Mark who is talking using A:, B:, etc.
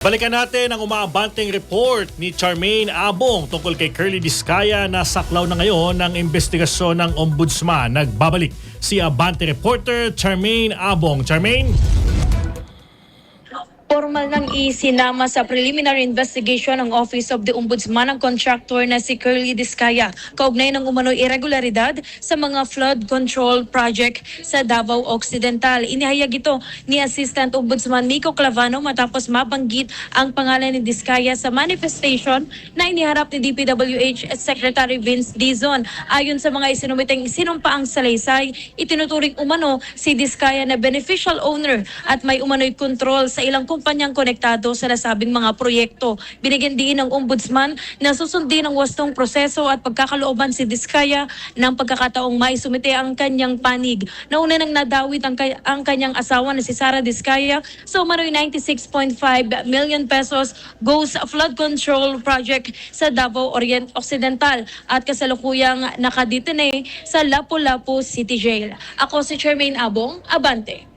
A: Balikan natin ang umaabanteng report ni Charmaine Abong tungkol kay Curly Discaya na saklaw na ngayon ng investigasyon ng Ombudsman. Nagbabalik si Abante reporter Charmaine Abong. Charmaine?
B: Formal nang isinama sa preliminary investigation ng Office of the Ombudsman ang contractor na si Curly Discaya kaugnay ng umano'y irregularidad sa mga flood control project sa Davao Occidental. Inihayag ito ni Assistant Ombudsman Miko Clavano matapos mabanggit ang pangalan ni Discaya sa manifestation na iniharap ni DPWH Secretary Vince Dizon. Ayon sa mga isinumiteng sinumpaang salaysay, itinuturing umano si Discaya na beneficial owner at may umano'y control sa ilang kumpanyang konektado sa nasabing mga proyekto. Binigyan din ng Ombudsman na susundin ang wastong proseso at pagkakalooban si Discaya ng pagkakataong maisumite ang kanyang panig. Nauna nang nadawit ang kanyang asawa na si Sara Discaya sa umano'y 96.5 million pesos GOES flood control project sa Davao Occidental at kasalukuyang nakadetene sa Lapu-Lapu City Jail. Ako si Charmaine Abong, Abante.